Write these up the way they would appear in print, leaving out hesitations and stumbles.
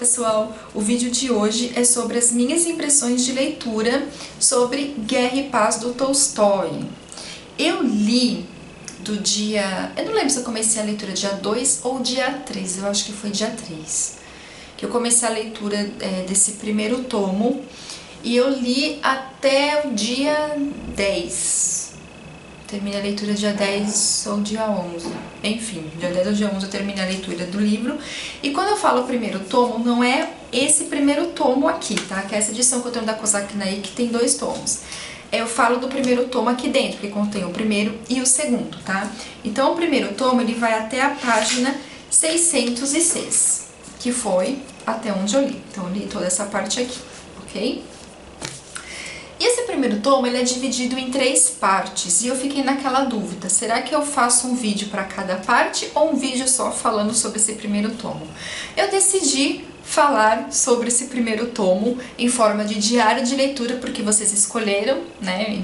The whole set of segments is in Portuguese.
pessoal, o vídeo de hoje é sobre as minhas impressões de leitura sobre Guerra e Paz do Tolstói. Eu li do dia... eu não lembro se eu comecei a leitura dia 2 ou dia 3, eu acho que foi dia 3. Que eu comecei a leitura desse primeiro tomo e eu li até o dia 10. Terminei a leitura dia 10 ou dia 11. Enfim, dia 10 ou dia 11 eu terminei a leitura do livro. E quando eu falo primeiro tomo, não é esse primeiro tomo aqui, tá? Que é essa edição que eu tenho da Kozak Naik, que tem 2 tomos. Eu falo do primeiro tomo aqui dentro, que contém o primeiro e o segundo, tá? Então o primeiro tomo, ele vai até a página 606, que foi até onde eu li. Então eu li toda essa parte aqui, ok? E esse primeiro tomo, ele é dividido em 3 partes, e eu fiquei naquela dúvida, será que eu faço um vídeo para cada parte ou um vídeo só falando sobre esse primeiro tomo? Eu decidi falar sobre esse primeiro tomo em forma de diário de leitura, porque vocês escolheram, né,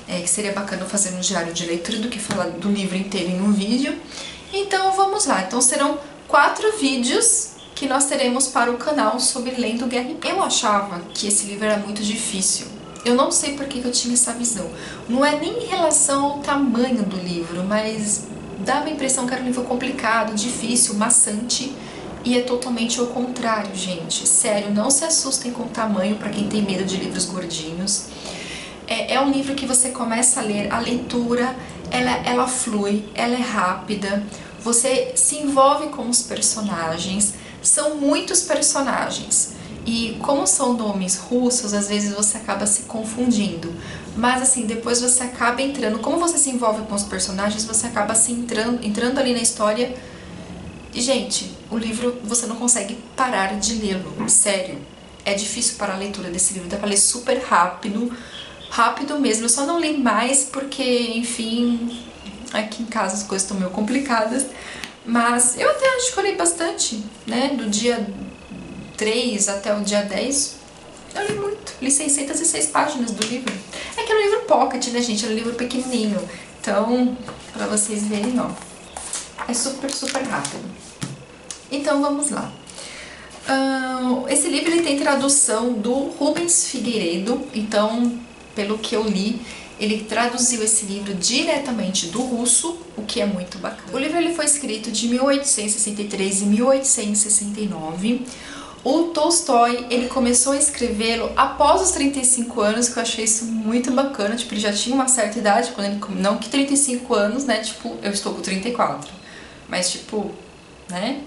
que seria bacana fazer um diário de leitura do que falar do livro inteiro em um vídeo. Então vamos lá, então serão 4 vídeos que nós teremos para o canal sobre Lendo Guerra e Paz. Eu achava que esse livro era muito difícil. Eu não sei por que eu tinha essa visão. Não é nem em relação ao tamanho do livro, mas dava a impressão que era um livro complicado, difícil, maçante. E é totalmente o contrário, gente. Sério, não se assustem com o tamanho para quem tem medo de livros gordinhos. É um livro que você começa a ler, a leitura, ela flui, ela é rápida. Você se envolve com os personagens. São muitos personagens. E como são nomes russos, às vezes você acaba se confundindo. Mas assim, depois você acaba entrando. Como você se envolve com os personagens, você acaba se entrando ali na história. E, gente, o livro você não consegue parar de lê-lo. Sério. É difícil para a leitura desse livro. Dá pra ler super rápido. Rápido mesmo. Eu só não li mais porque, enfim, aqui em casa as coisas estão meio complicadas. Mas eu até acho que eu li bastante, né? Do dia 3 até o dia 10, eu li muito. Li 606 páginas do livro. É que é um livro pocket, né, gente? É um livro pequenininho. Então, pra vocês verem, ó, é super, super rápido. Então, vamos lá. Esse livro, ele tem tradução do Rubens Figueiredo. Então, pelo que eu li, ele traduziu esse livro diretamente do russo, o que é muito bacana. O livro, ele foi escrito de 1863 e 1869. O Tolstói, ele começou a escrevê-lo após os 35 anos, que eu achei isso muito bacana. Tipo, ele já tinha uma certa idade, quando ele, não que 35 anos, né, tipo, eu estou com 34. Mas, tipo, né,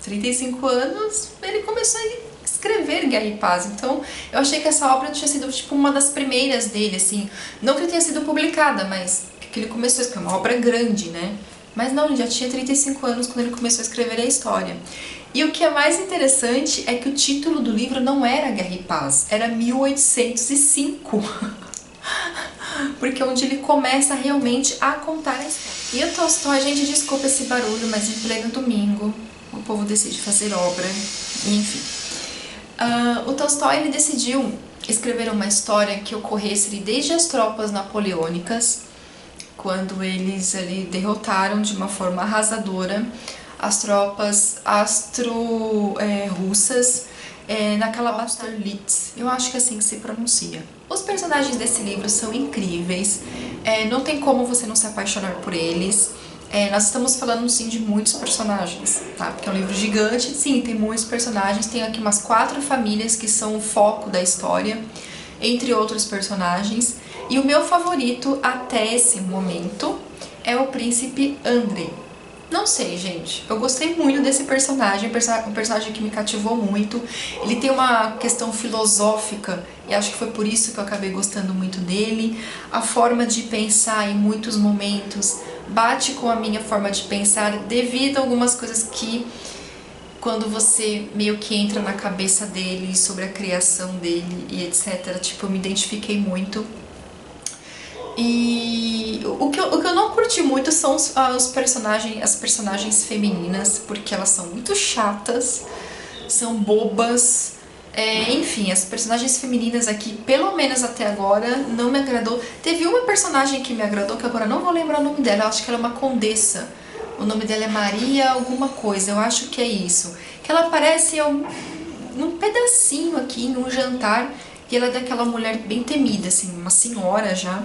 35 anos, ele começou a escrever Guerra e Paz. Então, eu achei que essa obra tinha sido, tipo, uma das primeiras dele, assim. Não que ela tenha sido publicada, mas que ele começou a escrever, uma obra grande, né. Mas não, ele já tinha 35 anos quando ele começou a escrever a história. E o que é mais interessante é que o título do livro não era Guerra e Paz, era 1805. Porque é onde ele começa realmente a contar a história. E o Tolstói, gente, desculpa esse barulho, mas em pleno domingo o povo decide fazer obra, enfim. O Tolstói, ele decidiu escrever uma história que ocorresse desde as tropas napoleônicas, quando eles ali derrotaram de uma forma arrasadora as tropas russas naquela batalha Austerlitz. Eu acho que é assim que se pronuncia. Os personagens desse livro são incríveis, não tem como você não se apaixonar por eles. Nós estamos falando sim de muitos personagens, tá? Porque é um livro gigante, sim, tem muitos personagens. Tem aqui umas 4 famílias que são o foco da história, entre outros personagens. E o meu favorito até esse momento é o príncipe Andrei. Não sei, gente, eu gostei muito desse personagem, um personagem que me cativou muito. Ele tem uma questão filosófica e acho que foi por isso que eu acabei gostando muito dele. A forma de pensar em muitos momentos bate com a minha forma de pensar devido a algumas coisas que, quando você meio que entra na cabeça dele, sobre a criação dele e etc, tipo, eu me identifiquei muito. E o que eu não curti muito são as personagens femininas, porque elas são muito chatas, são bobas. Enfim, as personagens femininas aqui, pelo menos até agora, não me agradou. Teve uma personagem que me agradou, que agora não vou lembrar o nome dela, eu acho que ela é uma condessa. o nome dela é Maria alguma coisa, eu acho que é isso. Que ela aparece num pedacinho aqui, num jantar, e ela é daquela mulher bem temida, assim, uma senhora já,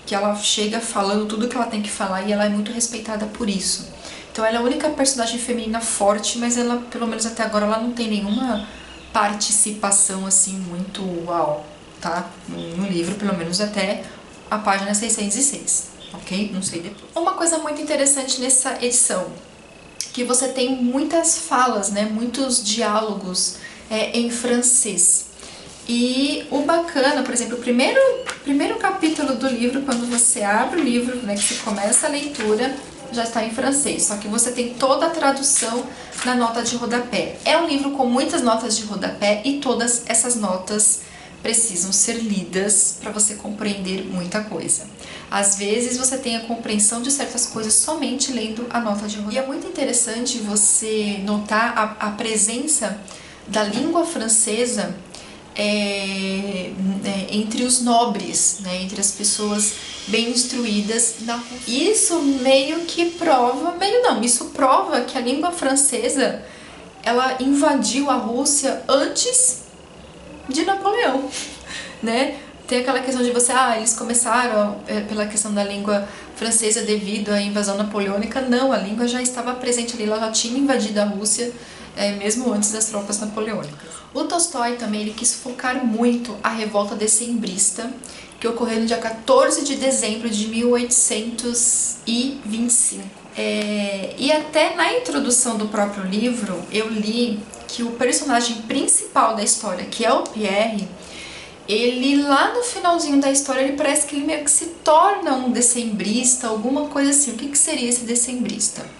que ela chega falando tudo que ela tem que falar e ela é muito respeitada por isso. Então ela é a única personagem feminina forte, mas ela, pelo menos até agora, ela não tem nenhuma participação assim muito uau, tá? No livro, pelo menos até a página 606, ok? Não sei depois. Uma coisa muito interessante nessa edição, que você tem muitas falas, né? Muitos diálogos em francês. E o bacana, por exemplo, o primeiro capítulo do livro, quando você abre o livro, né, que você começa a leitura, já está em francês, só que você tem toda a tradução na nota de rodapé. É um livro com muitas notas de rodapé e todas essas notas precisam ser lidas para você compreender muita coisa. Às vezes você tem a compreensão de certas coisas somente lendo a nota de rodapé. E é muito interessante você notar a presença da língua francesa entre os nobres, né, entre as pessoas bem instruídas na Rússia. Isso meio que prova, isso prova que a língua francesa, ela invadiu a Rússia antes de Napoleão, né? Tem aquela questão de eles começaram pela questão da língua francesa devido à invasão napoleônica. Não, a língua já estava presente ali, ela já tinha invadido a Rússia mesmo antes das tropas napoleônicas. O Tolstói também ele quis focar muito a revolta decembrista, que ocorreu no dia 14 de dezembro de 1825. E até na introdução do próprio livro, eu li que o personagem principal da história, que é o Pierre, ele lá no finalzinho da história, ele parece que ele meio que se torna um decembrista, alguma coisa assim. O que seria esse decembrista?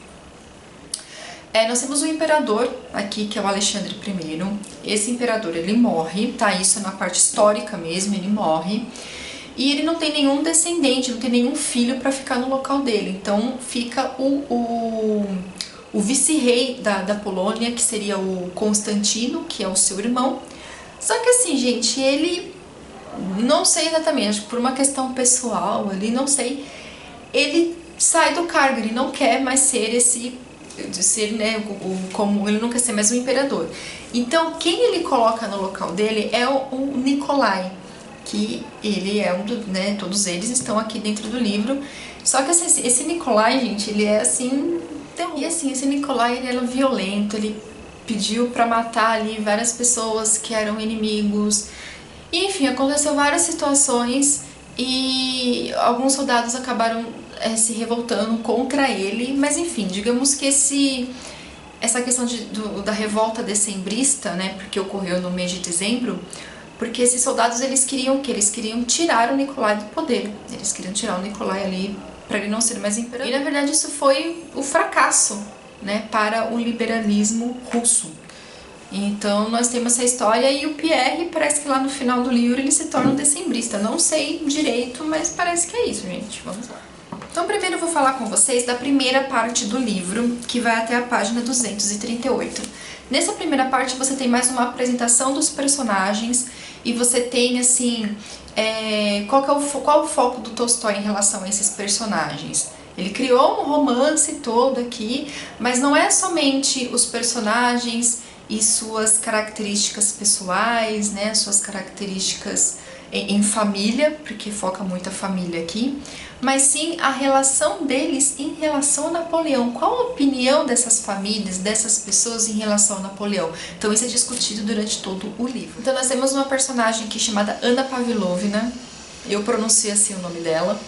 Nós temos o imperador aqui, que é o Alexandre I. Esse imperador, ele morre, tá? Isso é na parte histórica mesmo, ele morre. E ele não tem nenhum descendente, não tem nenhum filho para ficar no local dele. Então fica o vice-rei da Polônia, que seria o Constantino, que é o seu irmão. Só que assim, gente, ele... não sei exatamente, acho que por uma questão pessoal, ele não sei... ele sai do cargo, ele não quer mais ser como ele não quer ser mais o imperador. Então, quem ele coloca no local dele é o Nikolai, que ele é todos eles estão aqui dentro do livro. Só que assim, esse Nikolai, gente, ele é assim... E assim, esse Nikolai, ele era violento, ele pediu pra matar ali várias pessoas que eram inimigos. E, enfim, aconteceu várias situações e alguns soldados acabaram se revoltando contra ele, mas enfim, digamos que essa questão da revolta decembrista, né, porque ocorreu no mês de dezembro, porque esses soldados, eles queriam o quê? Eles queriam tirar o Nikolai do poder, eles queriam tirar o Nikolai ali para ele não ser mais imperador. E na verdade isso foi o fracasso, né, para o liberalismo russo. Então nós temos essa história e o Pierre parece que lá no final do livro ele se torna um decembrista. Não sei direito, mas parece que é isso, gente. Vamos lá. Então primeiro eu vou falar com vocês da primeira parte do livro, que vai até a página 238. Nessa primeira parte você tem mais uma apresentação dos personagens e você tem assim, qual o foco do Tolstói em relação a esses personagens. Ele criou um romance todo aqui, mas não é somente os personagens e suas características pessoais, né, suas características em família, porque foca muito a família aqui, mas sim a relação deles em relação a Napoleão. Qual a opinião dessas famílias, dessas pessoas em relação a Napoleão? Então isso é discutido durante todo o livro. Então nós temos uma personagem aqui chamada Anna Pavlovna, eu pronuncio assim o nome dela.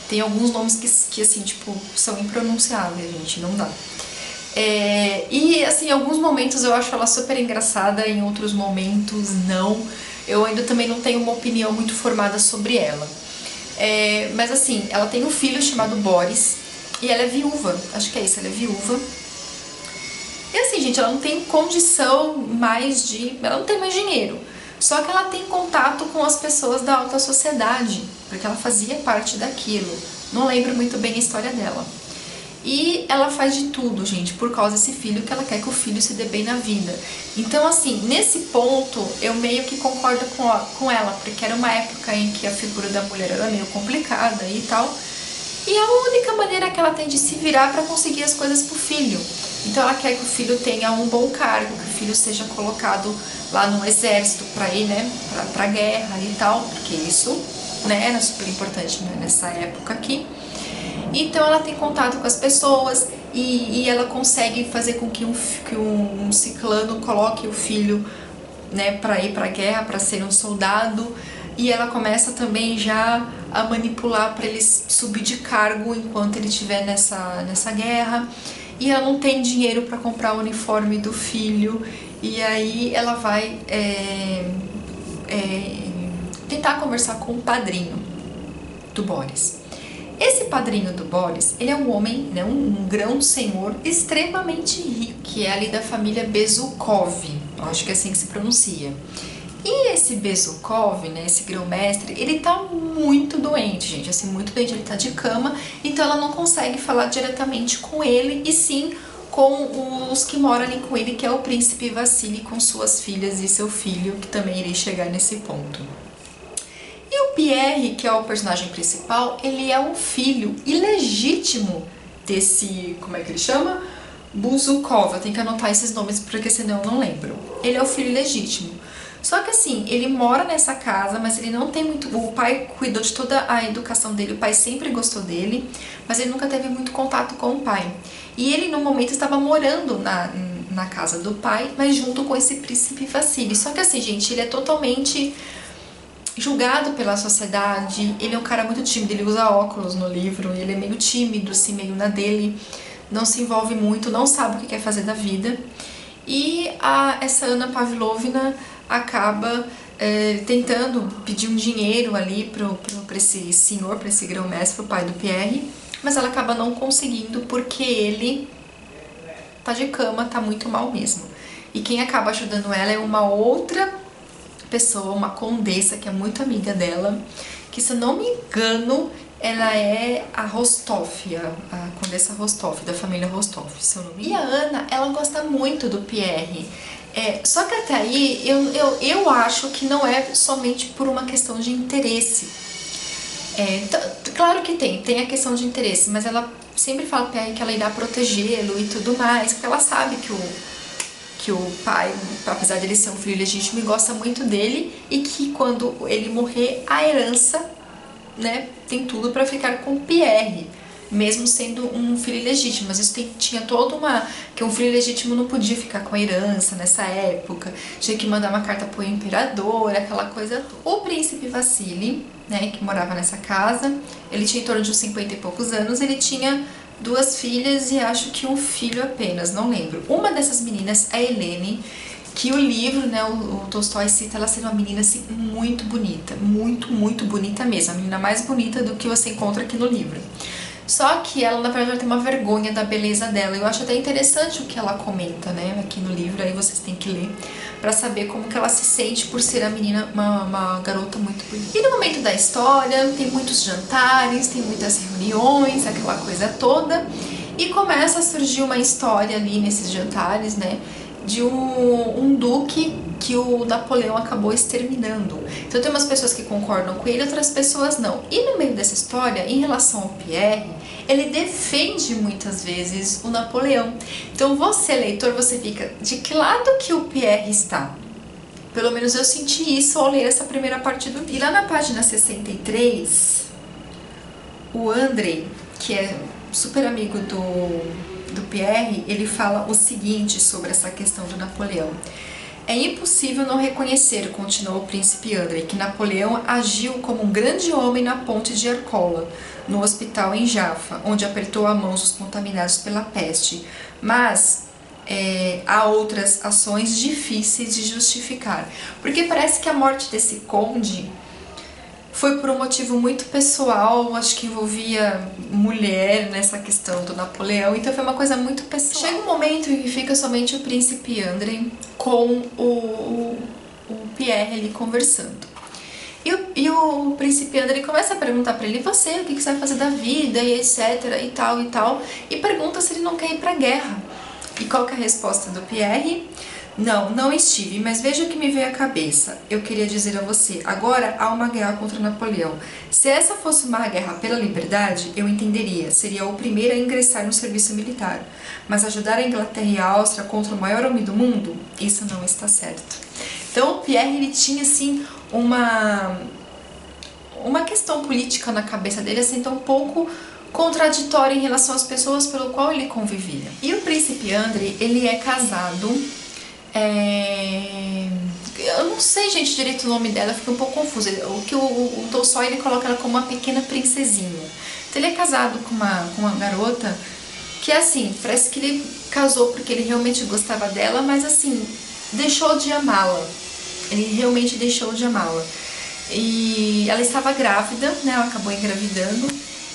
Tem alguns nomes que assim, tipo, são impronunciáveis, gente, não dá. E assim, em alguns momentos eu acho ela super engraçada, em outros momentos não. Eu ainda também não tenho uma opinião muito formada sobre ela. Mas assim, ela tem um filho chamado Boris e ela é viúva, acho que é isso, ela é viúva. E assim, gente, ela não tem condição mais ela não tem mais dinheiro. Só que ela tem contato com as pessoas da alta sociedade, porque ela fazia parte daquilo. Não lembro muito bem a história dela. E ela faz de tudo, gente, por causa desse filho, que ela quer que o filho se dê bem na vida. Então, assim, nesse ponto, eu meio que concordo com ela, porque era uma época em que a figura da mulher era meio complicada e tal. E é a única maneira que ela tem de se virar para conseguir as coisas pro filho. Então ela quer que o filho tenha um bom cargo, que o filho seja colocado lá no exército para ir, né, pra guerra e tal, porque isso, né, era super importante, né, nessa época aqui. Então ela tem contato com as pessoas e ela consegue fazer com que um ciclano coloque o filho, né, para ir pra guerra, para ser um soldado. E ela começa também já a manipular para ele subir de cargo enquanto ele estiver nessa guerra. E ela não tem dinheiro para comprar o uniforme do filho. E aí ela vai tentar conversar com o padrinho do Boris. Esse padrinho do Boris, ele é um homem, né, um grão-senhor extremamente rico, que é ali da família Bezukov, acho que é assim que se pronuncia. E esse Bezukov, né, esse grão-mestre, ele tá muito doente, gente, assim, muito doente, ele tá de cama, então ela não consegue falar diretamente com ele, e sim com os que moram ali com ele, que é o príncipe Vassili, com suas filhas e seu filho, que também irei chegar nesse ponto. E o Pierre, que é o personagem principal, ele é um filho ilegítimo desse, como é que ele chama? Bezukov, eu tenho que anotar esses nomes porque senão eu não lembro. Ele é o filho ilegítimo. Só que assim, ele mora nessa casa, mas ele não tem muito... O pai cuidou de toda a educação dele, o pai sempre gostou dele, mas ele nunca teve muito contato com o pai. E ele, no momento, estava morando na casa do pai, mas junto com esse príncipe Vassili. Só que assim, gente, ele é totalmente julgado pela sociedade, ele é um cara muito tímido, ele usa óculos no livro, ele é meio tímido, assim, meio na dele, não se envolve muito, não sabe o que quer fazer da vida. E essa Anna Pavlovna acaba tentando pedir um dinheiro ali pra esse senhor, pra esse grão-mestre, pro pai do Pierre, mas ela acaba não conseguindo porque ele tá de cama, tá muito mal mesmo. E quem acaba ajudando ela é uma outra pessoa, uma condessa que é muito amiga dela, que se eu não me engano, ela é a Rostov, a condessa Rostov, da família Rostov, se eu não me engano. E a Ana, ela gosta muito do Pierre. Só que até aí, eu acho que não é somente por uma questão de interesse. Claro que tem a questão de interesse, mas ela sempre fala pro Pierre que ela irá protegê-lo e tudo mais, porque ela sabe que o pai, apesar de ele ser um filho legítimo, gosta muito dele e que quando ele morrer, a herança, né, tem tudo para ficar com o Pierre, mesmo sendo um filho legítimo. Mas isso tinha toda que um filho legítimo não podia ficar com a herança nessa época, tinha que mandar uma carta pro imperador, aquela coisa toda. O príncipe Vassili, né, que morava nessa casa, ele tinha em torno de uns 50 e poucos anos, ele tinha 2 filhas e acho que um filho apenas, não lembro. Uma dessas meninas é a Helene, que o livro, né, o Tolstói cita ela sendo uma menina assim muito bonita, muito bonita mesmo, a menina mais bonita do que você encontra aqui no livro. Só que ela, na verdade, tem uma vergonha da beleza dela. Eu acho até interessante o que ela comenta, né, aqui no livro, aí vocês têm que ler pra saber como que ela se sente por ser a menina, uma garota muito bonita. E no momento da história, tem muitos jantares, tem muitas reuniões, aquela coisa toda, e começa a surgir uma história ali nesses jantares, né, de um duque que o Napoleão acabou exterminando. Então tem umas pessoas que concordam com ele, outras pessoas não. E no meio dessa história, em relação ao Pierre, ele defende muitas vezes o Napoleão. Então você, leitor, você fica, de que lado que o Pierre está? Pelo menos eu senti isso ao ler essa primeira parte do livro. E lá na página 63, o Andrei, que é super amigo do Pierre, ele fala o seguinte sobre essa questão do Napoleão. É impossível não reconhecer, continuou o príncipe Andrei, que Napoleão agiu como um grande homem na ponte de Arcola, no hospital em Jaffa, onde apertou a mão os contaminados pela peste. Mas há outras ações difíceis de justificar, porque parece que a morte desse conde foi por um motivo muito pessoal, acho que envolvia mulher nessa questão do Napoleão, então foi uma coisa muito pessoal. Chega um momento em que fica somente o príncipe Andrei com o Pierre ali conversando. E o príncipe Andrei começa a perguntar pra ele, você, o que você vai fazer da vida, e etc, e tal, e pergunta se ele não quer ir pra guerra. E qual que é a resposta do Pierre? Não estive, mas veja o que me veio à cabeça. Eu queria dizer a você, agora há uma guerra contra Napoleão. Se essa fosse uma guerra pela liberdade, eu entenderia, seria o primeiro a ingressar no serviço militar. Mas ajudar a Inglaterra e a Áustria contra o maior homem do mundo, isso não está certo. Então o Pierre, ele tinha assim uma questão política na cabeça dele, assim, tão um pouco contraditória em relação às pessoas pelo qual ele convivia. E o príncipe Andrei, ele é casado. Eu não sei, gente, direito o nome dela, fica um pouco confusa. O que o Tolstói, ele coloca ela como uma pequena princesinha. Então ele é casado com uma garota que, assim, parece que ele casou porque ele realmente gostava dela, mas, assim, deixou de amá-la. Ele realmente deixou de amá-la. E ela estava grávida, né, ela acabou engravidando.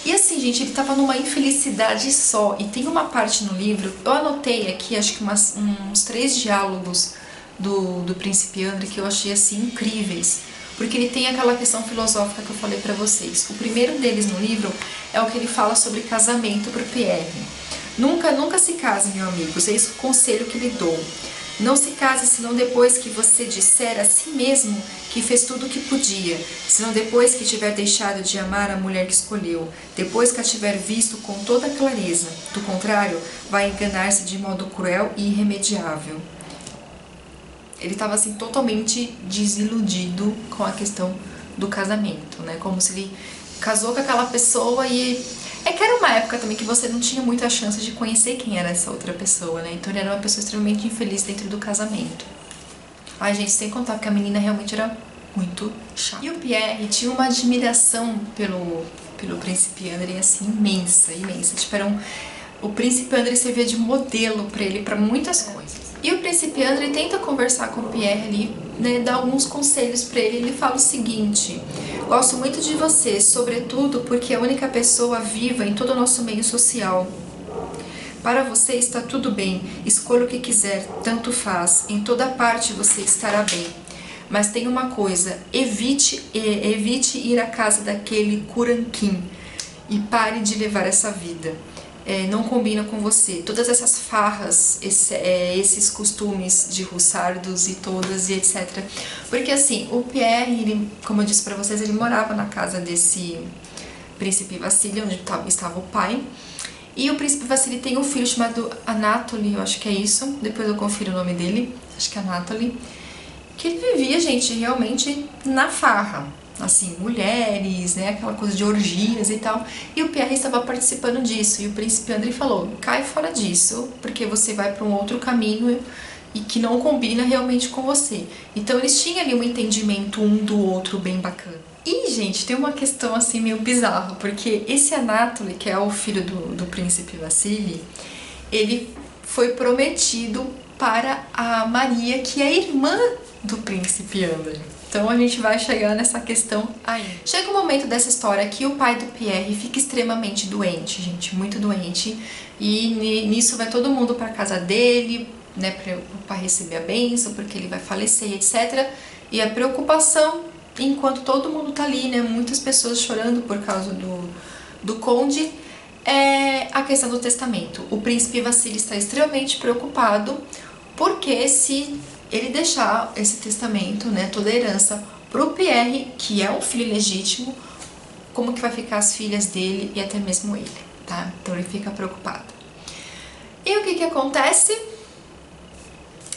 E assim, gente, ele tava numa infelicidade só. E tem uma parte no livro, eu anotei aqui, acho que uns 3 diálogos do Príncipe Andrei que eu achei, assim, incríveis. Porque ele tem aquela questão filosófica que eu falei pra vocês. O primeiro deles no livro é o que ele fala sobre casamento pro Pierre. Nunca se case, meus amigos, é esse o conselho que lhe dou. Não se case senão depois que você disser a si mesmo que fez tudo o que podia, senão depois que tiver deixado de amar a mulher que escolheu, depois que a tiver visto com toda clareza. Do contrário, vai enganar-se de modo cruel e irremediável. Ele estava assim totalmente desiludido com a questão do casamento, né? Como se ele casou com aquela pessoa e... É que era uma época também que você não tinha muita chance de conhecer quem era essa outra pessoa, né? Então ele era uma pessoa extremamente infeliz dentro do casamento. Ai, gente, sem contar que a menina realmente era muito chata. E o Pierre tinha uma admiração pelo príncipe Andrei, assim, imensa. Tipo, o príncipe Andrei servia de modelo pra ele, pra muitas coisas. E o príncipe Andrei tenta conversar com o Pierre ali, né, dá alguns conselhos pra ele. Ele fala o seguinte: gosto muito de você, sobretudo porque é a única pessoa viva em todo o nosso meio social. Para você está tudo bem, escolha o que quiser, tanto faz, em toda parte você estará bem. Mas tem uma coisa, evite ir à casa daquele Curanquim e pare de levar essa vida. Não combina com você. Todas essas farras, esses costumes de russardos e todas e etc. Porque assim, o Pierre, ele, como eu disse pra vocês, ele morava na casa desse príncipe Vassili, onde estava o pai. E o príncipe Vassili tem um filho chamado Anatoly, eu acho que é isso. Depois eu confiro o nome dele, acho que é Anatoly. Que ele vivia, gente, realmente na farra. Assim, mulheres, né, aquela coisa de orgias e tal. E o Pierre estava participando disso. E o príncipe Andrei falou: cai fora disso, porque você vai para um outro caminho e que não combina realmente com você. Então eles tinham ali um entendimento um do outro bem bacana. E, gente, tem uma questão assim meio bizarra, porque esse Anatoly, que é o filho do príncipe Vassili, ele foi prometido para a Maria, que é irmã do príncipe Andrei. Então a gente vai chegar nessa questão aí. Chega um momento dessa história que o pai do Pierre fica extremamente doente, gente, muito doente. E nisso vai todo mundo para casa dele, né, para receber a bênção, porque ele vai falecer, etc. E a preocupação, enquanto todo mundo tá ali, né, muitas pessoas chorando por causa do conde, é a questão do testamento. O príncipe Vassili está extremamente preocupado, porque se ele deixar esse testamento, né, toda a herança, pro Pierre, que é um filho legítimo, como que vai ficar as filhas dele e até mesmo ele, tá? Então ele fica preocupado. E o que acontece?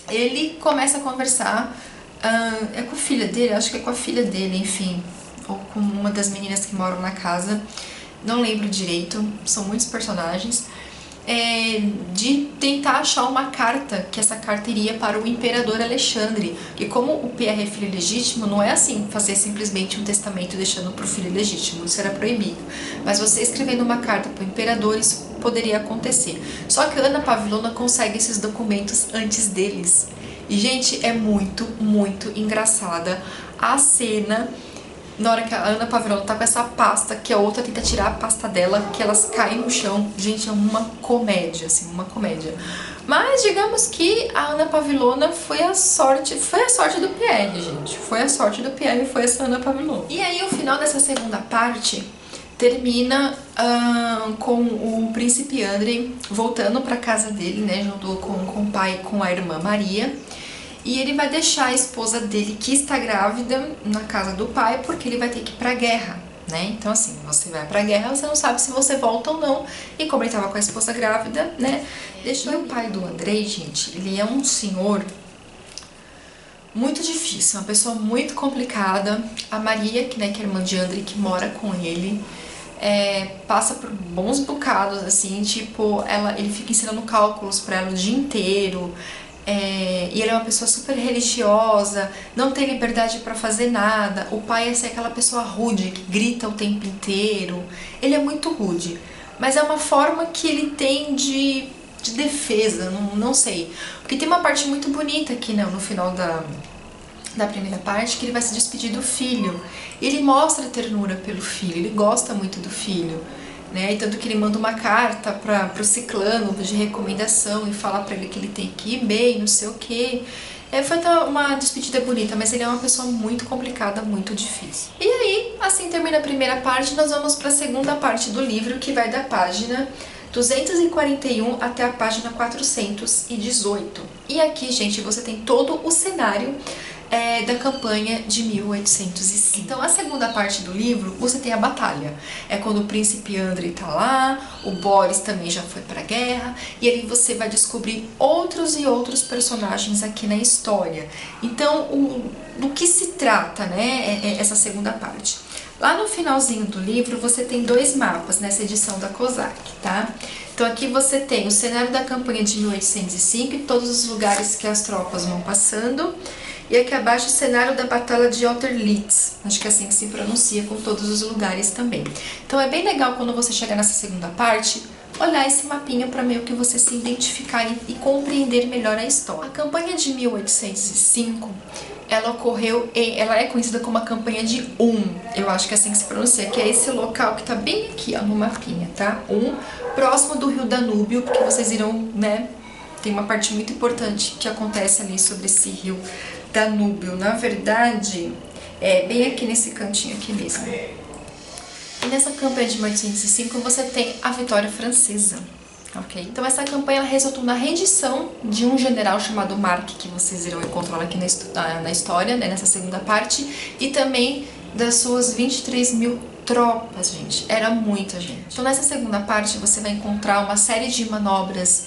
Ele começa a conversar, é com a filha dele, acho que é com a filha dele, enfim, ou com uma das meninas que moram na casa, não lembro direito, são muitos personagens. De tentar achar uma carta, que essa carta iria para o imperador Alexandre. E como o Pierre é filho legítimo, não é assim fazer simplesmente um testamento deixando para o filho legítimo, isso era proibido. Mas você escrevendo uma carta para o imperador, isso poderia acontecer. Só que Ana Pavilona consegue esses documentos antes deles. E, gente, é muito, muito engraçada a cena na hora que a Ana Pavilona tá com essa pasta, que a outra tenta tirar a pasta dela, que elas caem no chão. Gente, é uma comédia, assim, uma comédia. Mas digamos que a Ana Pavilona foi a sorte do Pierre, gente. Foi a sorte do Pierre, foi essa Ana Pavilona. E aí o final dessa segunda parte termina com o príncipe Andrei voltando pra casa dele, né, junto com o pai e com a irmã Maria. e ele vai deixar a esposa dele, que está grávida, na casa do pai, porque ele vai ter que ir pra guerra, né? Então assim, você vai pra guerra, você não sabe se você volta ou não, e como ele tava com a esposa grávida, né, deixou. E o pai do Andrei, gente, ele é um senhor muito difícil, uma pessoa muito complicada. A Maria, que, né, que é irmã de Andrei, que mora com ele, passa por bons bocados, assim, tipo, ele fica ensinando cálculos pra ela o dia inteiro, e ele é uma pessoa super religiosa, não tem liberdade pra fazer nada. O pai é aquela pessoa rude, que grita o tempo inteiro, ele é muito rude, mas é uma forma que ele tem de defesa, não sei, porque tem uma parte muito bonita aqui, né, no final da primeira parte, que ele vai se despedir do filho. Ele mostra ternura pelo filho, ele gosta muito do filho, né? E tanto que ele manda uma carta pro Ciclano de recomendação e fala pra ele que ele tem que ir bem, não sei o quê. Foi uma despedida bonita, mas ele é uma pessoa muito complicada, muito difícil. E aí, assim termina a primeira parte, nós vamos para a segunda parte do livro, que vai da página 241 até a página 418. E aqui, gente, você tem todo o cenário da campanha de 1805. Então, a segunda parte do livro, você tem a batalha. É quando o príncipe Andrei tá lá, o Boris também já foi pra guerra, e aí você vai descobrir outros e outros personagens aqui na história. Então, do que se trata, né, essa segunda parte? Lá no finalzinho do livro, você tem dois mapas nessa edição da Kozak, tá? Então aqui você tem o cenário da campanha de 1805 e todos os lugares que as tropas vão passando. E aqui abaixo o cenário da Batalha de Austerlitz, acho que é assim que se pronuncia, com todos os lugares também. Então é bem legal quando você chegar nessa segunda parte, olhar esse mapinha para meio que você se identificar e compreender melhor a história. A campanha de 1805, ela é conhecida como a campanha de eu acho que é assim que se pronuncia, que é esse local que tá bem aqui, ó, no mapinha, tá? Próximo do rio Danúbio, porque vocês irão, né, tem uma parte muito importante que acontece ali sobre esse rio Danúbio. Na verdade, é bem aqui nesse cantinho aqui mesmo. E nessa campanha de 1805 você tem a vitória francesa, ok? Então essa campanha resultou na rendição de um general chamado Mark, que vocês irão encontrar aqui na história, né, nessa segunda parte, e também das suas 23 mil tropas, gente. Era muita gente. Então nessa segunda parte você vai encontrar uma série de manobras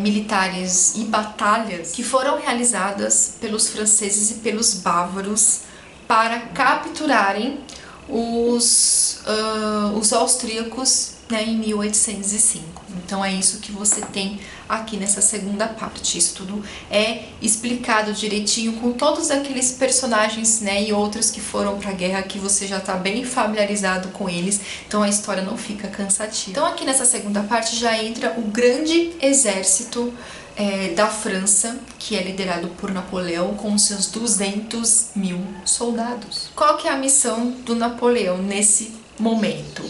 militares e batalhas que foram realizadas pelos franceses e pelos bávaros para capturarem os austríacos, né, em 1805. Então é isso que você tem aqui nessa segunda parte. Isso tudo é explicado direitinho com todos aqueles personagens, né, e outros que foram para a guerra, que você já está bem familiarizado com eles, então a história não fica cansativa. Então aqui nessa segunda parte já entra o grande exército da França, que é liderado por Napoleão, com seus 200 mil soldados. Qual que é a missão do Napoleão nesse momento?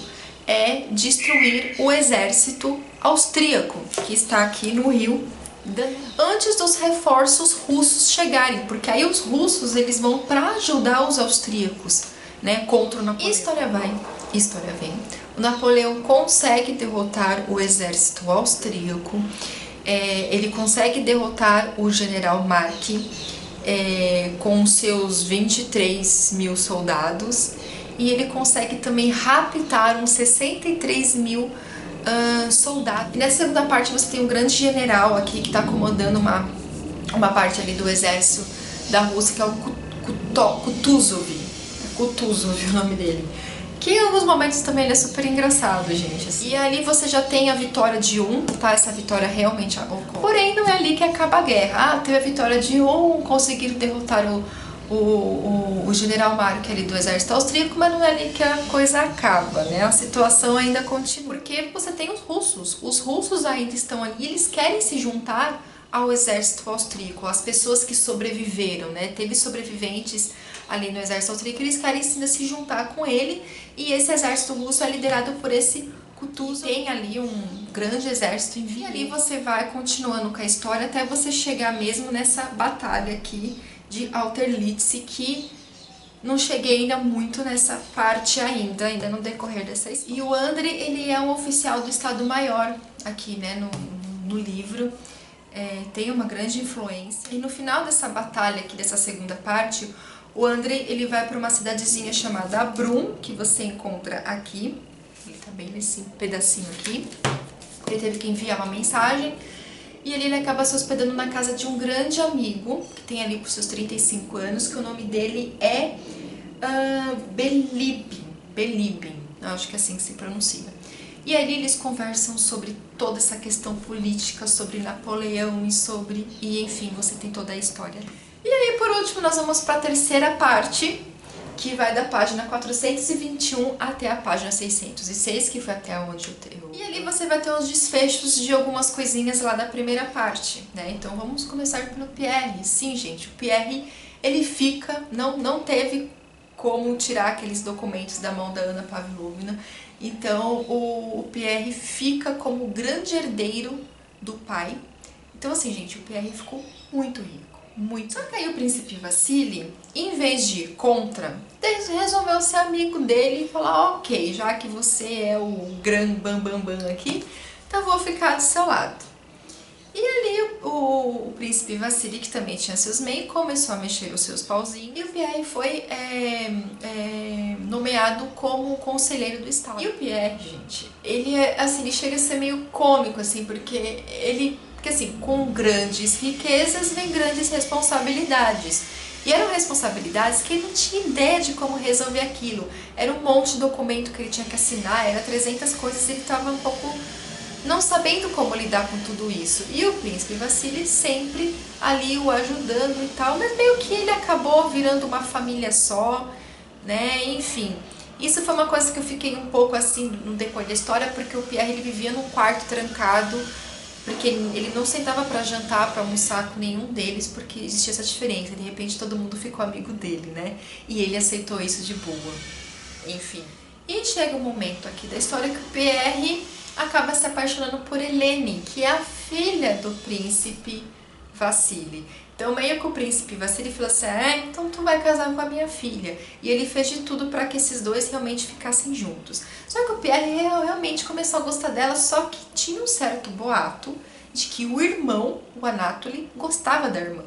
É destruir o exército austríaco, que está aqui no rio, antes dos reforços russos chegarem, porque aí os russos eles vão para ajudar os austríacos, né, contra o Napoleão. História vai, história vem. O Napoleão consegue derrotar o exército austríaco, ele consegue derrotar o general Mark com seus 23 mil soldados, e ele consegue também raptar uns 63 mil soldados. E nessa segunda parte você tem um grande general aqui que está comandando uma parte ali do exército da Rússia, que é o Kutuzov. Kutuzov é o nome dele. Que em alguns momentos também ele é super engraçado, gente. Assim. E ali você já tem a vitória de tá? Essa vitória realmente ocorre. Porém, não é ali que acaba a guerra. Teve a vitória de conseguiram derrotar o general Mark ali do exército austríaco, mas não é ali que a coisa acaba, né? A situação ainda continua. Porque você tem os russos. Os russos ainda estão ali, eles querem se juntar ao exército austríaco, as pessoas que sobreviveram, né? Teve sobreviventes ali no exército austríaco, eles querem ainda se juntar com ele, e esse exército russo é liderado por esse Kutuzov. Tem ali um grande exército em Viena. E ali você vai continuando com a história até você chegar mesmo nessa batalha aqui de Austerlitz, que não cheguei ainda muito nessa parte ainda no decorrer dessa história. E o Andrei, ele é um oficial do Estado-Maior aqui, né, no livro. tem uma grande influência. E no final dessa batalha aqui, dessa segunda parte, o Andrei, ele vai para uma cidadezinha chamada Brum, que você encontra aqui. Ele tá bem nesse pedacinho aqui. Ele teve que enviar uma mensagem. E ele acaba se hospedando na casa de um grande amigo, que tem ali por seus 35 anos, que o nome dele é Bilibin, acho que é assim que se pronuncia. E ali eles conversam sobre toda essa questão política, sobre Napoleão e enfim, você tem toda a história. E aí, por último, nós vamos para a terceira parte, que vai da página 421 até a página 606, que foi até onde eu tenho. E ali você vai ter os desfechos de algumas coisinhas lá da primeira parte, né? Então vamos começar pelo Pierre. Sim, gente, o Pierre, ele fica, não teve como tirar aqueles documentos da mão da Anna Pavlovna. Então o Pierre fica como grande herdeiro do pai. Então assim, gente, o Pierre ficou muito rico. Muito. Só que aí o príncipe Vassili, em vez de ir contra, resolveu ser amigo dele e falar: ok, já que você é o grande bambambam aqui, então eu vou ficar do seu lado. E ali o príncipe Vassili, que também tinha seus meios, começou a mexer os seus pauzinhos e o Pierre foi nomeado como conselheiro do estado. E o Pierre, gente, ele assim, ele chega a ser meio cômico, assim, porque assim, com grandes riquezas vem grandes responsabilidades. E eram responsabilidades que ele não tinha ideia de como resolver aquilo. Era um monte de documento que ele tinha que assinar, era 300 coisas, ele estava um pouco não sabendo como lidar com tudo isso. E o príncipe Vassili sempre ali o ajudando e tal, mas meio que ele acabou virando uma família só, né? Enfim, isso foi uma coisa que eu fiquei um pouco assim no decorrer da história, porque o Pierre ele vivia num quarto trancado, porque ele não sentava para jantar, para almoçar com nenhum deles, porque existia essa diferença. De repente todo mundo ficou amigo dele, né? E ele aceitou isso de boa. Enfim. E chega um momento aqui da história que o Pierre acaba se apaixonando por Helene, que é a filha do príncipe Vassili. Então meio que o príncipe Vassili falou assim: então tu vai casar com a minha filha. E ele fez de tudo para que esses dois realmente ficassem juntos. Só que o Pierre realmente começou a gostar dela, só que tinha um certo boato de que o irmão, o Anatoly, gostava da irmã.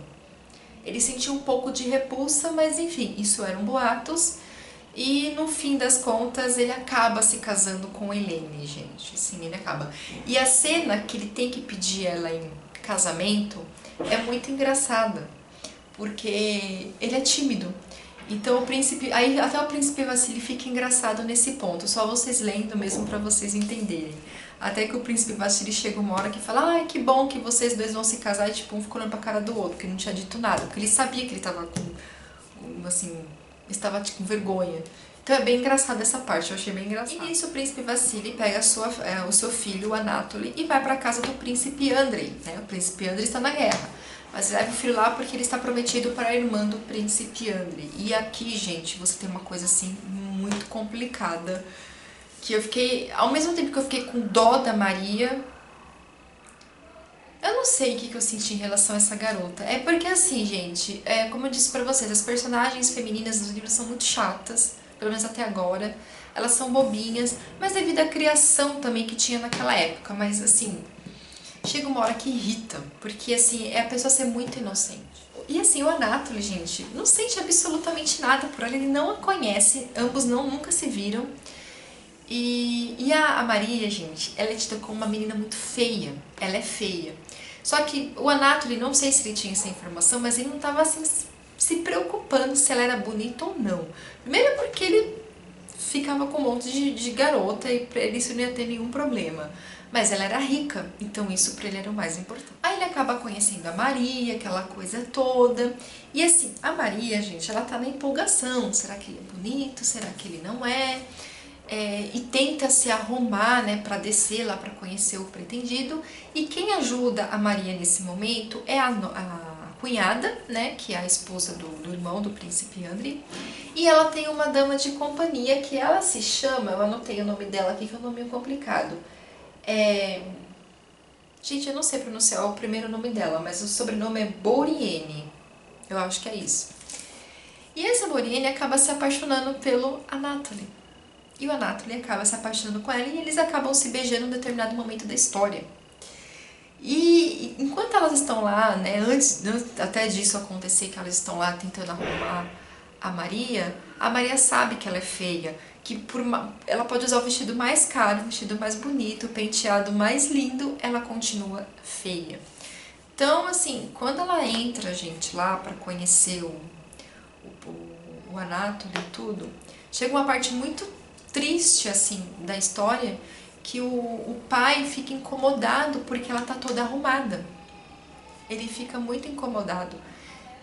Ele sentia um pouco de repulsa, mas enfim, isso eram boatos. E no fim das contas ele acaba se casando com Helene, gente. Sim, ele acaba. E a cena que ele tem que pedir ela em casamento é muito engraçada, porque ele é tímido. Então o príncipe, aí até o príncipe Vassili fica engraçado nesse ponto, só vocês lendo mesmo para vocês entenderem. Até que o príncipe Vassili chega uma hora que fala: ai, que bom que vocês dois vão se casar, e tipo, um ficou olhando pra cara do outro, que não tinha dito nada, porque ele sabia que ele tava com assim, estava com vergonha. Então é bem engraçado essa parte, eu achei bem engraçado. E nisso o príncipe Vassili pega o seu filho, o Anatoly, e vai para casa do príncipe Andrei, né? O príncipe Andrei está na guerra, mas leva o filho lá porque ele está prometido para a irmã do príncipe Andrei. E aqui, gente, você tem uma coisa assim muito complicada, que eu fiquei, ao mesmo tempo que eu fiquei com dó da Maria, eu não sei o que eu senti em relação a essa garota. É porque assim, gente, como eu disse pra vocês, as personagens femininas dos livros são muito chatas, pelo menos até agora. Elas são bobinhas, mas devido à criação também que tinha naquela época. Mas assim, chega uma hora que irrita, porque assim, é a pessoa ser muito inocente. E assim, o Anatoly, gente, não sente absolutamente nada por ela, ele não a conhece, ambos nunca se viram. E a Maria, gente, ela é tida como uma menina muito feia, ela é feia. Só que o Anatoly, não sei se ele tinha essa informação, mas ele não estava assim se preocupando se ela era bonita ou não. Primeiro porque ele ficava com um monte de garota e pra ele isso não ia ter nenhum problema. Mas ela era rica, então isso pra ele era o mais importante. Aí ele acaba conhecendo a Maria, aquela coisa toda. E assim, a Maria, gente, ela tá na empolgação. Será que ele é bonito? Será que ele não é? E tenta se arrumar, né, para descer lá para conhecer o pretendido. E quem ajuda a Maria nesse momento é a cunhada, né, que é a esposa do irmão do príncipe Andrei. E ela tem uma dama de companhia que ela se chama, eu anotei o nome dela aqui que é um nome complicado. Gente, eu não sei pronunciar o primeiro nome dela, mas o sobrenome é Bourienne. Eu acho que é isso. E essa Bourienne acaba se apaixonando pelo Anatoly. E o Anatoly acaba se apaixonando com ela e eles acabam se beijando em um determinado momento da história. E enquanto elas estão lá, né, antes até disso acontecer, que elas estão lá tentando arrumar a Maria sabe que ela é feia, que ela pode usar o vestido mais caro, o vestido mais bonito, o penteado mais lindo, ela continua feia. Então, assim, quando ela entra, gente, lá pra conhecer o Anatoly e tudo, chega uma parte muito triste, assim, da história, que o pai fica incomodado porque ela tá toda arrumada. Ele fica muito incomodado.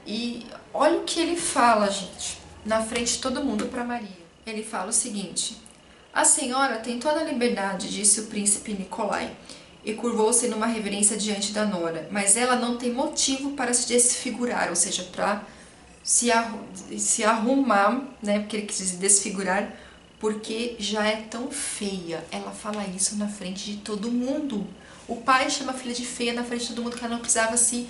E olha o que ele fala, gente, na frente de todo mundo pra Maria. Ele fala o seguinte: a senhora tem toda a liberdade, disse o príncipe Nikolai, e curvou-se numa reverência diante da nora, mas ela não tem motivo para se desfigurar, ou seja, para se arrumar, né, porque ele quis dizer desfigurar, porque já é tão feia. Ela fala isso na frente de todo mundo. O pai chama a filha de feia na frente de todo mundo, que ela não precisava se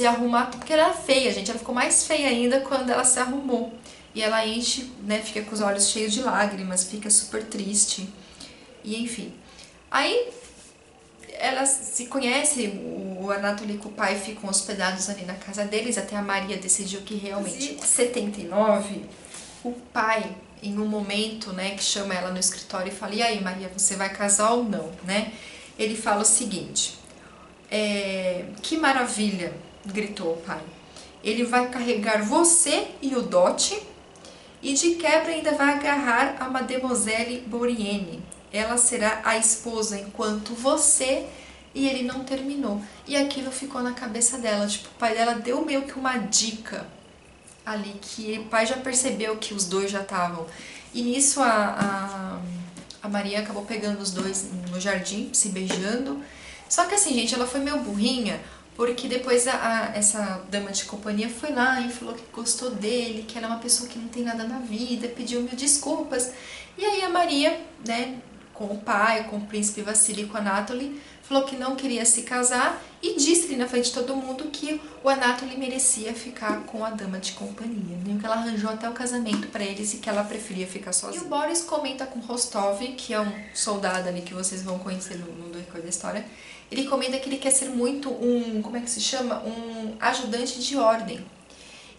arrumar, porque ela era feia, gente. Ela ficou mais feia ainda quando ela se arrumou. E ela enche, né, fica com os olhos cheios de lágrimas, fica super triste. E enfim. Aí ela se conhece, o Anatoly e o pai ficam hospedados ali na casa deles, até a Maria decidiu que realmente... Em 79, o pai, em um momento, né, que chama ela no escritório e fala: e aí, Maria, você vai casar ou não, né? Ele fala o seguinte: que maravilha, gritou o pai. Ele vai carregar você e o dote, e de quebra ainda vai agarrar a Mademoiselle Bourienne. Ela será a esposa enquanto você... E ele não terminou. E aquilo ficou na cabeça dela. Tipo, o pai dela deu meio que uma dica ali, que o pai já percebeu que os dois já estavam. E nisso a Maria acabou pegando os dois no jardim, se beijando. Só que assim, gente, ela foi meio burrinha, porque depois essa dama de companhia foi lá e falou que gostou dele, que ela é uma pessoa que não tem nada na vida, pediu mil desculpas. E aí a Maria, né, com o pai, com o príncipe Vassili e com a Anatoly, falou que não queria se casar e disse-lhe na frente de todo mundo que o Anatoly merecia ficar com a dama de companhia, né? Que ela arranjou até o casamento para eles e que ela preferia ficar sozinha. E o Boris comenta com Rostov, que é um soldado ali que vocês vão conhecer no decorrer da história. Ele comenta que ele quer ser muito como é que se chama? Um ajudante de ordem.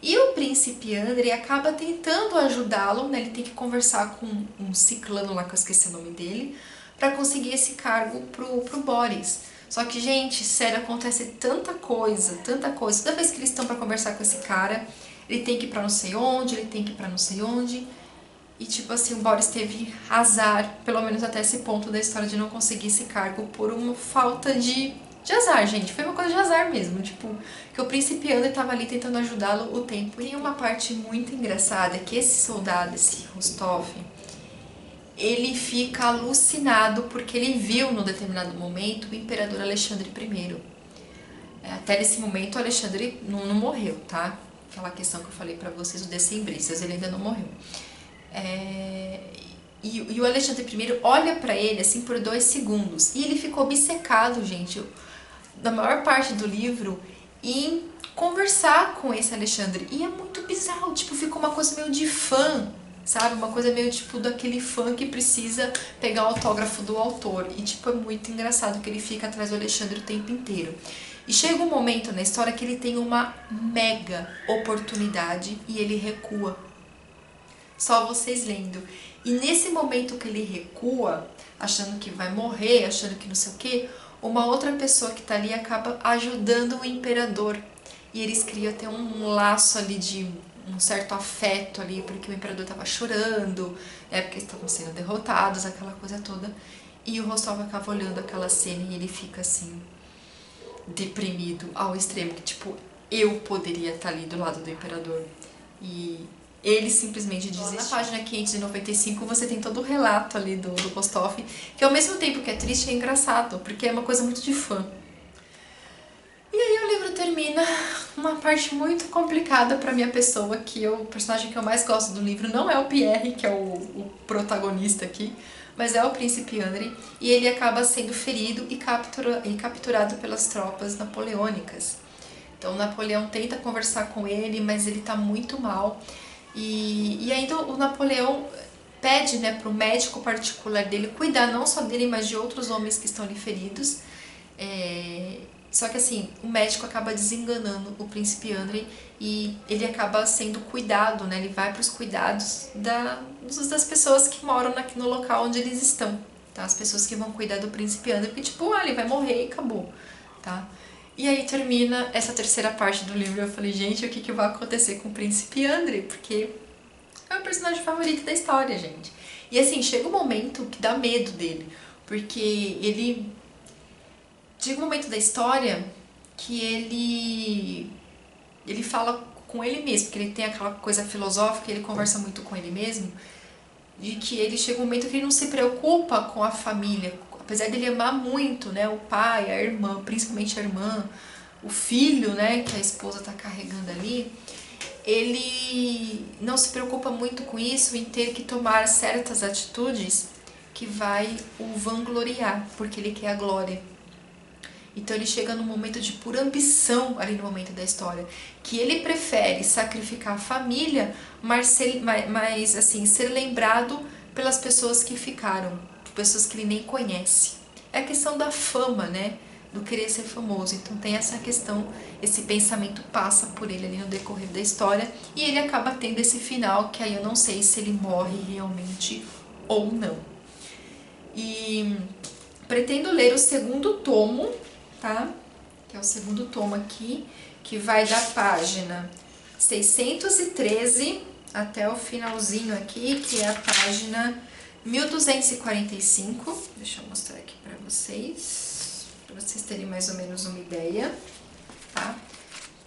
E o príncipe Andrei acaba tentando ajudá-lo, né? Ele tem que conversar com um ciclano lá, que eu esqueci o nome dele, para conseguir esse cargo pro Boris. Só que, gente, sério, acontece tanta coisa. Toda vez que eles estão para conversar com esse cara, ele tem que ir pra não sei onde, ele tem que ir pra não sei onde. E tipo assim, o Boris teve azar, pelo menos até esse ponto da história, de não conseguir esse cargo por uma falta de azar, gente. Foi uma coisa de azar mesmo, tipo, que o príncipe Andrei tava ali tentando ajudá-lo o tempo. E tem uma parte muito engraçada, que esse soldado, esse Rostov, ele fica alucinado porque ele viu, num determinado momento, o imperador Alexandre I. Até nesse momento, o Alexandre não morreu, tá? Aquela questão que eu falei pra vocês, o decembristas, ele ainda não morreu. E o Alexandre I olha pra ele, assim, por 2 segundos. E ele ficou obcecado, gente, na maior parte do livro, em conversar com esse Alexandre. E é muito bizarro, tipo, ficou uma coisa meio de fã, sabe? Uma coisa meio tipo daquele fã que precisa pegar o autógrafo do autor. E tipo, é muito engraçado que ele fica atrás do Alexandre o tempo inteiro. E chega um momento na história que ele tem uma mega oportunidade e ele recua. Só vocês lendo. E nesse momento que ele recua, achando que vai morrer, achando que não sei o que, uma outra pessoa que tá ali acaba ajudando o imperador. E eles criam até um laço ali de um certo afeto ali, porque o imperador tava chorando, porque eles estavam sendo derrotados, aquela coisa toda. E o Rostov acaba olhando aquela cena e ele fica assim, deprimido ao extremo, que tipo, eu poderia estar ali do lado do imperador. E ele simplesmente desistiu. Na página 595 você tem todo o relato ali do Rostov, que ao mesmo tempo que é triste, é engraçado, porque é uma coisa muito de fã. E aí o livro termina uma parte muito complicada pra minha pessoa, que o personagem que eu mais gosto do livro não é o Pierre, que é o protagonista aqui, mas é o príncipe Andrei, e ele acaba sendo ferido e capturado pelas tropas napoleônicas. Então Napoleão tenta conversar com ele, mas ele tá muito mal. E ainda o Napoleão pede, né, para o médico particular dele cuidar não só dele, mas de outros homens que estão ali feridos. Só que assim, o médico acaba desenganando o príncipe Andrei e ele acaba sendo cuidado, né? Ele vai para os cuidados das pessoas que moram no local onde eles estão, tá? As pessoas que vão cuidar do príncipe Andrei, porque tipo, ele vai morrer e acabou, tá? E aí termina essa terceira parte do livro. Eu falei, gente, o que vai acontecer com o príncipe Andrei? Porque é o personagem favorito da história, gente. E assim, chega um momento que dá medo dele, porque ele... Chega um momento da história que ele fala com ele mesmo, que ele tem aquela coisa filosófica, ele conversa muito com ele mesmo, de que ele chega um momento que ele não se preocupa com a família, apesar de ele amar muito, né, o pai, a irmã, principalmente a irmã, o filho, né, que a esposa está carregando ali, ele não se preocupa muito com isso, em ter que tomar certas atitudes que vai o vangloriar, porque ele quer a glória. Então ele chega num momento de pura ambição ali no momento da história, que ele prefere sacrificar a família, mas assim, ser lembrado pelas pessoas que ficaram, pessoas que ele nem conhece. É a questão da fama, né? Do querer ser famoso. Então tem essa questão, esse pensamento passa por ele ali no decorrer da história e ele acaba tendo esse final que aí eu não sei se ele morre realmente ou não. E pretendo ler o segundo tomo, tá? Que é o segundo tomo aqui, que vai da página 613 até o finalzinho aqui, que é a página 1245. Deixa eu mostrar aqui pra vocês terem mais ou menos uma ideia, tá?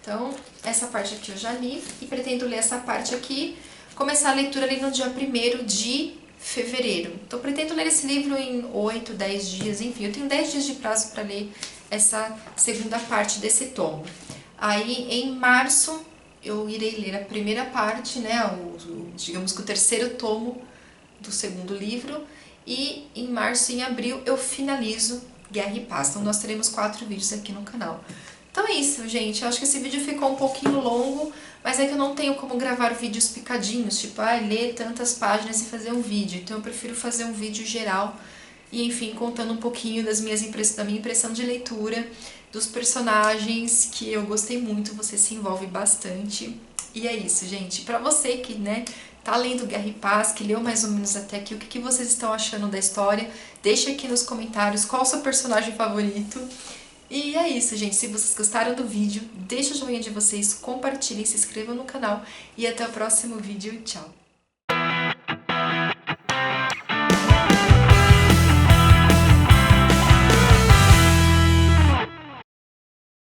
Então, essa parte aqui eu já li e pretendo ler essa parte aqui, começar a leitura ali no dia 1º de fevereiro. Então, pretendo ler esse livro em 8, 10 dias, enfim, eu tenho 10 dias de prazo para ler essa segunda parte desse tomo. Aí, em março, eu irei ler a primeira parte, né, digamos que o terceiro tomo do segundo livro, e em março e em abril eu finalizo Guerra e Paz. Então, nós teremos 4 vídeos aqui no canal. Então é isso, gente. Eu acho que esse vídeo ficou um pouquinho longo, mas é que eu não tenho como gravar vídeos picadinhos, tipo, ler tantas páginas e fazer um vídeo. Então eu prefiro fazer um vídeo geral e, enfim, contando um pouquinho da minha impressão de leitura, dos personagens que eu gostei muito, você se envolve bastante. E é isso, gente. Pra você que, né, tá lendo Guerra e Paz, que leu mais ou menos até aqui, o que vocês estão achando da história? Deixa aqui nos comentários qual o seu personagem favorito. E é isso, gente. Se vocês gostaram do vídeo, deixa o joinha de vocês, compartilhem, se inscrevam no canal e até o próximo vídeo. Tchau!